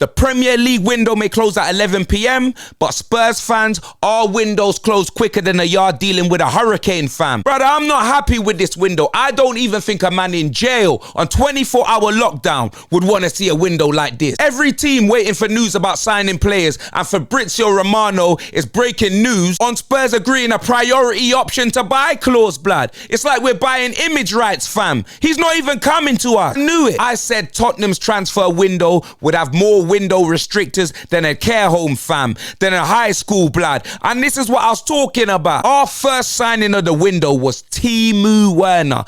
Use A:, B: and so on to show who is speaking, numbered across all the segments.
A: The Premier League window may close at 11 p.m, but Spurs fans, our windows close quicker than a yard dealing with a hurricane, fam. Brother, I'm not happy with this window. I don't even think a man in jail on 24-hour lockdown would want to see a window like this. Every team waiting for news about signing players, and Fabrizio Romano is breaking news on Spurs agreeing a priority option to buy clause, blood. It's like we're buying image rights, fam. He's not even coming to us. I knew it. I said Tottenham's transfer window would have more window restrictors than a care home, fam, than a high school, blood. And this is what I was talking about. Our first signing of the window was Temu Werner.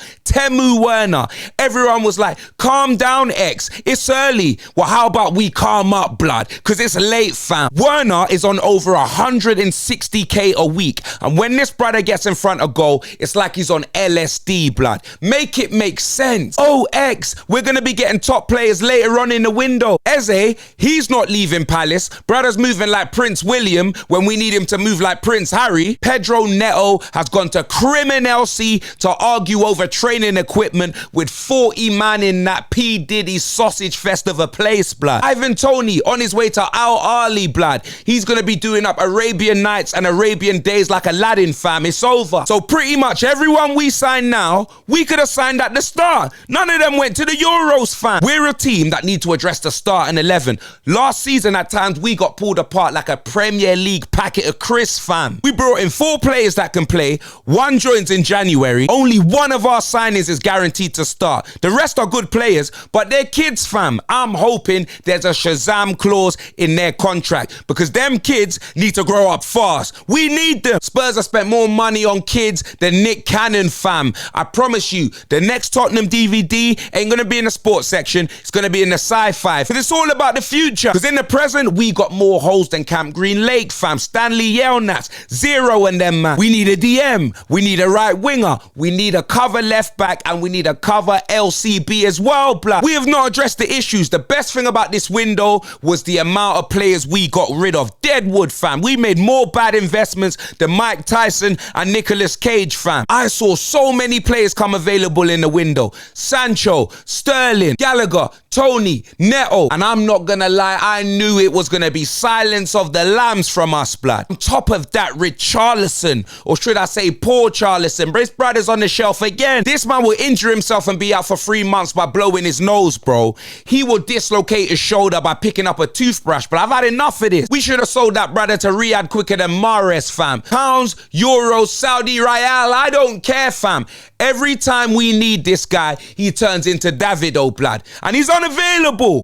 A: Everyone was like, calm down, X. It's early. Well, how about we calm up, blood? Because it's late, fam. Werner is on over 160k a week. And when this brother gets in front of goal, it's like he's on LSD, blood. Make it make sense. Oh, X, we're going to be getting top players later on in the window. Eze, he's not leaving Palace. Brother's moving like Prince William when we need him to move like Prince Harry. Pedro Neto has gone to Criminal C to argue over training equipment with 40 man in that P. Diddy sausage fest of a place, blood. Ivan Toney on his way to Al Ahly, blood. He's going to be doing up Arabian Nights and Arabian Days like Aladdin, fam. It's over. So pretty much everyone we sign now, we could have signed at the start. None of them went to the Euros, fam. We're a team that need to address the starting 11. Last season, at times, we got pulled apart like a Premier League packet of crisps, fam. We brought in 4 players that can play. 1 joins in January. Only 1 of our signings is guaranteed to start. The rest are good players, but they're kids, fam. I'm hoping there's a Shazam clause in their contract because them kids need to grow up fast. We need them. Spurs have spent more money on kids than Nick Cannon, fam. I promise you, the next Tottenham DVD ain't gonna be in the sports section. It's gonna be in the sci-fi. Because it's all about the future. Because in the present, we got more holes than Camp Green Lake, fam. Stanley Yelnats, 0 and them, man. We need a DM. We need a right winger. We need a cover left back. And we need a cover LCB as well, blood. We have not addressed the issues. The best thing about this window was the amount of players we got rid of. Deadwood, fam. We made more bad investments than Mike Tyson and Nicolas Cage, fam. I saw so many players come available in the window. Sancho, Sterling, Gallagher, Tony, Neto. And I'm not gonna lie, I knew it was gonna be Silence of the Lambs from us, blood. On top of that, Richarlison, or should I say poor Charlison, Brace Brothers on the shelf again. This man will injure himself and be out for 3 months by blowing his nose, bro. He will dislocate his shoulder by picking up a toothbrush, but I've had enough of this. We should have sold that brother to Riyadh quicker than Mahrez, fam. Pounds, euros, Saudi Riyal, I don't care, fam. Every time we need this guy, he turns into Davido, blood. And he's unavailable.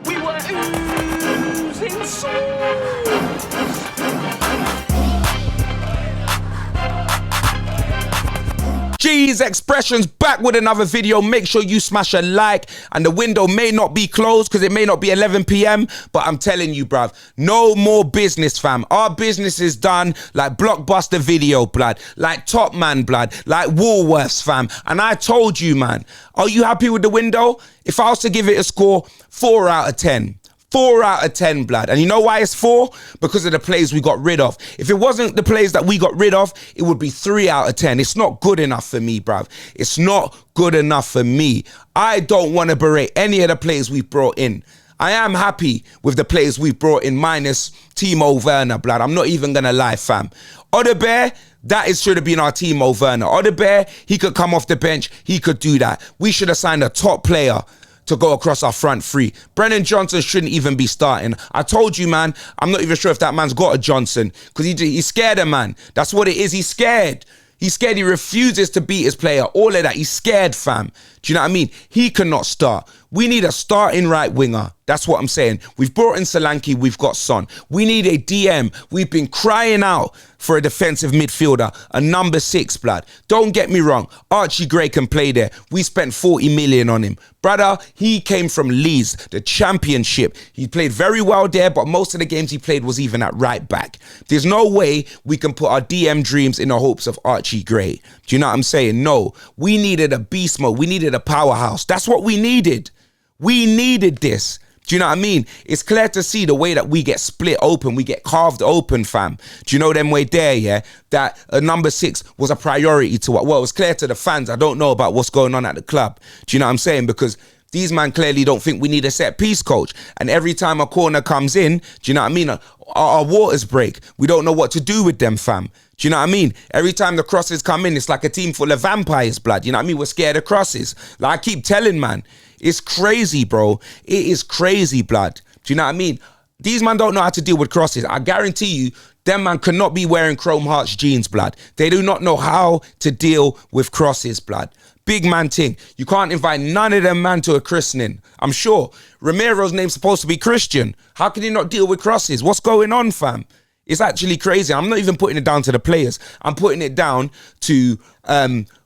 B: We were oozing sauce.
A: G's Expressions back with another video. Make sure you smash a like, and the window may not be closed because it may not be 11 p.m, but I'm telling you, bruv, no more business, fam. Our business is done like Blockbuster Video, blood, like Top Man, blood, like Woolworths, fam. And I told you, man, are you happy with the window? If I was to give it a score, 4 out of 10. 4 out of 10, blood. And you know why it's 4? Because of the players we got rid of. If it wasn't the players that we got rid of, it would be 3 out of 10. It's not good enough for me, bruv. It's not good enough for me. I don't want to berate any of the players we've brought in. I am happy with the players we've brought in minus Timo Werner, blood. I'm not even going to lie, fam. Odebear, that should have been our Timo Werner. Odebear, he could come off the bench. He could do that. We should have signed a top player to go across our front 3. Brennan Johnson shouldn't even be starting. I told you, man, I'm not even sure if that man's got a Johnson because he's scared of man. That's what it is. He's scared. He's scared. He refuses to beat his player. All of that. He's scared, fam. Do you know what I mean? He cannot start. We need a starting right winger. That's what I'm saying. We've brought in Solanke. We've got Son. We need a DM. We've been crying out for a defensive midfielder, a number 6, blood. Don't get me wrong. Archie Gray can play there. We spent 40 million on him. Brother, he came from Leeds, the championship. He played very well there, but most of the games he played was even at right back. There's no way we can put our DM dreams in the hopes of Archie Gray. Do you know what I'm saying? No. We needed a beast mode. We needed a powerhouse. That's what we needed. We needed this. Do you know what I mean? It's clear to see the way that we get split open, we get carved open, fam. Do you know them way there, yeah? That number 6 was a priority to what? Well, it was clear to the fans. I don't know about what's going on at the club. Do you know what I'm saying? Because these man clearly don't think we need a set piece coach. And every time a corner comes in, do you know what I mean? Our waters break. We don't know what to do with them, fam. Do you know what I mean? Every time the crosses come in, it's like a team full of vampires, blood. You know what I mean? We're scared of crosses. Like I keep telling, man, it's crazy, bro. It is crazy, blood. Do you know what I mean? These man don't know how to deal with crosses. I guarantee you, them man cannot be wearing Chrome Hearts jeans, blood. They do not know how to deal with crosses, blood. Big man thing. You can't invite none of them man to a christening. I'm sure. Ramiro's name's supposed to be Christian. How can he not deal with crosses? What's going on, fam? It's actually crazy. I'm not even putting it down to the players. I'm putting it down to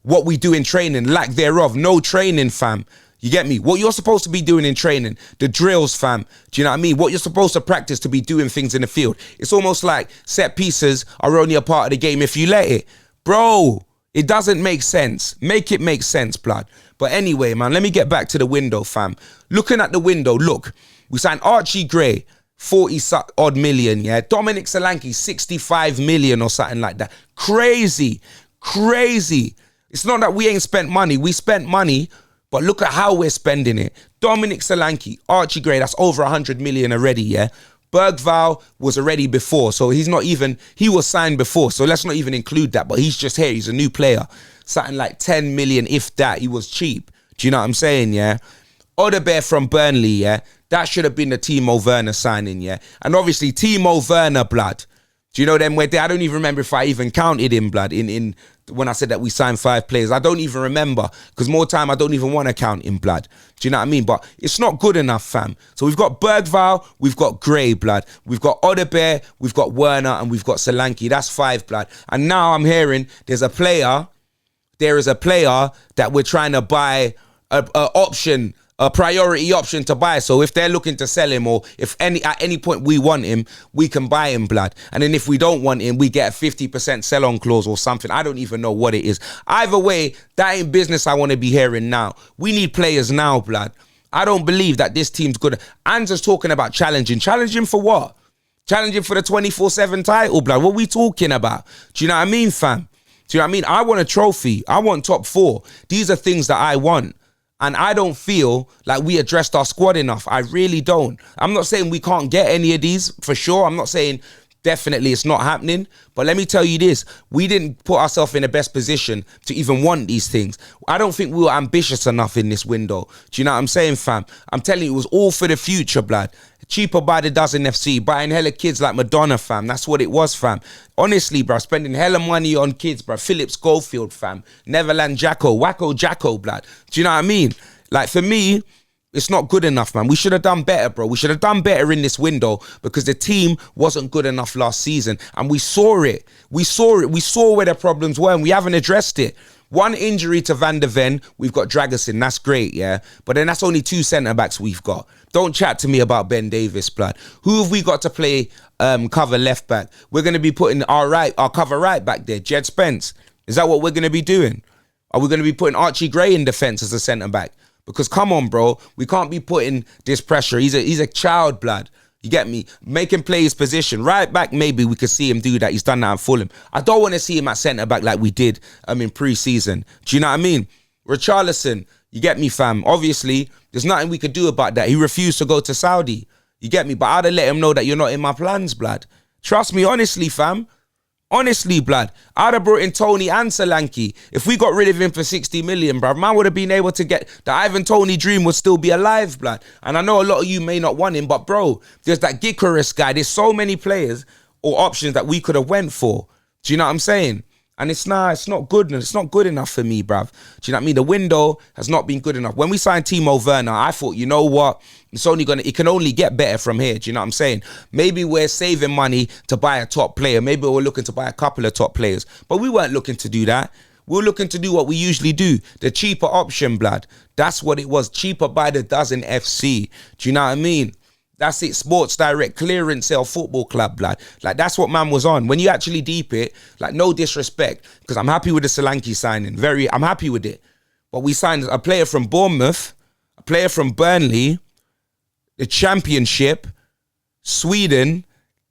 A: what we do in training, lack thereof. No training, fam. You get me? What you're supposed to be doing in training, the drills, fam. Do you know what I mean? What you're supposed to practice to be doing things in the field. It's almost like set pieces are only a part of the game if you let it. Bro, it doesn't make sense. Make it make sense, blood. But anyway, man, let me get back to the window, fam. Looking at the window, look. We signed Archie Gray, 40-odd million, yeah? Dominic Solanke, 65 million or something like that. Crazy. It's not that we ain't spent money. We spent money, but look at how we're spending it. Dominic Solanke, Archie Gray, that's over 100 million already, yeah? Bergvall was already before, so he was signed before, so let's not even include that, but he's just here, he's a new player. Something like 10 million, if that, he was cheap. Do you know what I'm saying, yeah? Odebear from Burnley, yeah? That should have been the Timo Werner signing, yeah? And obviously, Timo Werner, blood. Do you know them where I don't even remember if I even counted him, blood, in when I said that we signed 5 players. I don't even remember, because more time I don't even want to count in, blood. Do you know what I mean? But it's not good enough, fam. So we've got Bergvall, we've got Gray, blood. We've got Odebear, we've got Werner, and we've got Solanke. That's 5, blood. And now I'm hearing there is a player that we're trying to buy a priority option to buy. So if they're looking to sell him, or if at any point we want him, we can buy him, blood. And then if we don't want him, we get a 50% sell-on clause or something. I don't even know what it is. Either way, that ain't business I want to be hearing now. We need players now, blood. I don't believe that this team's good. Anza's talking about challenging. Challenging for what? Challenging for the 24/7 title, blood. What are we talking about? Do you know what I mean, fam? Do you know what I mean? I want a trophy. I want top 4. These are things that I want. And I don't feel like we addressed our squad enough. I really don't. I'm not saying we can't get any of these, for sure. I'm not saying definitely it's not happening. But let me tell you this. We didn't put ourselves in the best position to even want these things. I don't think we were ambitious enough in this window. Do you know what I'm saying, fam? I'm telling you, it was all for the future, blood. Cheaper by the dozen FC, buying hella kids like Madonna, fam. That's what it was, fam. Honestly, bro, spending hella money on kids, bro. Phillips Schofield, fam. Neverland Jacko, Wacko Jacko, blood. Do you know what I mean? Like, for me, it's not good enough, man. We should have done better, bro. We should have done better in this window, because the team wasn't good enough last season. And we saw it. We saw where the problems were, and we haven't addressed it. One injury to Van der Ven, we've got Dragerson, that's great, yeah? But then that's only 2 centre-backs we've got. Don't chat to me about Ben Davis, blood. Who have we got to play cover left-back? We're going to be putting our cover right-back there, Jed Spence. Is that what we're going to be doing? Are we going to be putting Archie Gray in defence as a centre-back? Because come on, bro, we can't be putting this pressure. He's a child, blood. You get me? Make him play his position. Right back, maybe we could see him do that. He's done that at Fulham. I don't want to see him at centre-back like we did in pre-season. Do you know what I mean? Richarlison, you get me, fam? Obviously, there's nothing we could do about that. He refused to go to Saudi. You get me? But I'd have let him know that you're not in my plans, blood. Trust me, honestly, fam. Honestly, blood, I'd have brought in Tony and Solanke. If we got rid of him for 60 million, bruv, man would have been able to get the Ivan Toney dream would still be alive, blood. And I know a lot of you may not want him, but bro, there's that Gikaris guy. There's so many players or options that we could have went for. Do you know what I'm saying? And it's not good. It's not good enough for me, bruv. Do you know what I mean? The window has not been good enough. When we signed Timo Werner, I thought, you know what? It can only get better from here. Do you know what I'm saying? Maybe we're saving money to buy a top player. Maybe we're looking to buy a couple of top players. But we weren't looking to do that. We were looking to do what we usually do. The cheaper option, blood. That's what it was. Cheaper by the dozen FC. Do you know what I mean? That's it. Sports Direct Clearance Sale Football Club, blood. Like, that's what man was on. When you actually deep it, like, no disrespect, because I'm happy with the Solanke signing. I'm happy with it. But we signed a player from Bournemouth, a player from Burnley, the Championship, Sweden,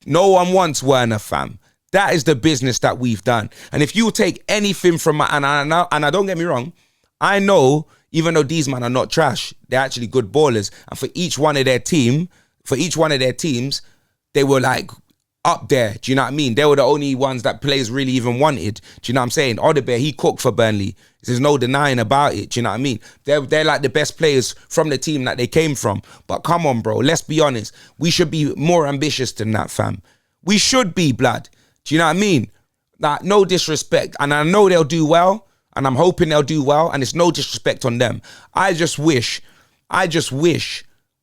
A: no one wants Werner, fam. That is the business that we've done. And if you take anything from my, and I don't get me wrong, I know, even though these men are not trash, they're actually good ballers. And for each one of their teams, they were like up there. Do you know what I mean? They were the only ones that players really even wanted. Do you know what I'm saying? Odebear, he cooked for Burnley. There's no denying about it. Do you know what I mean? They're like the best players from the team that they came from. But come on, bro. Let's be honest. We should be more ambitious than that, fam. We should be, blood. Do you know what I mean? Like, no disrespect. And I know they'll do well. And I'm hoping they'll do well. And it's no disrespect on them. I just wish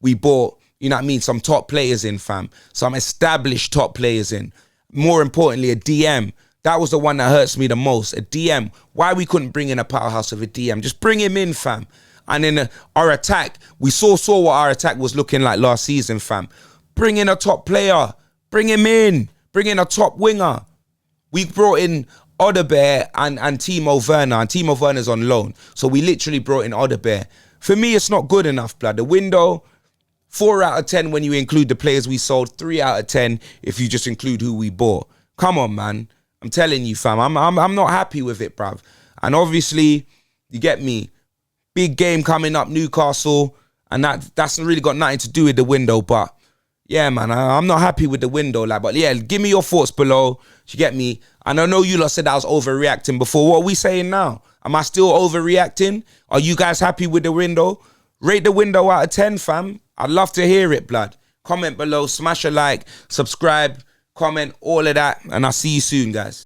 A: we bought, you know what I mean, some top players in, fam. Some established top players in. More importantly, a DM. That was the one that hurts me the most. A DM. Why we couldn't bring in a powerhouse of a DM? Just bring him in, fam. And then our attack, we saw what our attack was looking like last season, fam. Bring in a top player. Bring him in. Bring in a top winger. We brought in Odebear and Timo Werner. And Timo Werner's on loan. So we literally brought in Odebear. For me, it's not good enough, blood. The window, 4 out of 10 when you include the players we sold. 3 out of 10 if you just include who we bought. Come on, man. I'm telling you, fam. I'm not happy with it, bruv. And obviously, you get me. Big game coming up, Newcastle. And that's really got nothing to do with the window, but yeah, man, I'm not happy with the window. Like, but yeah, give me your thoughts below. You get me? And I know you lot said I was overreacting before. What are we saying now? Am I still overreacting? Are you guys happy with the window? Rate the window out of 10, fam. I'd love to hear it, blood. Comment below, smash a like, subscribe, comment, all of that. And I'll see you soon, guys.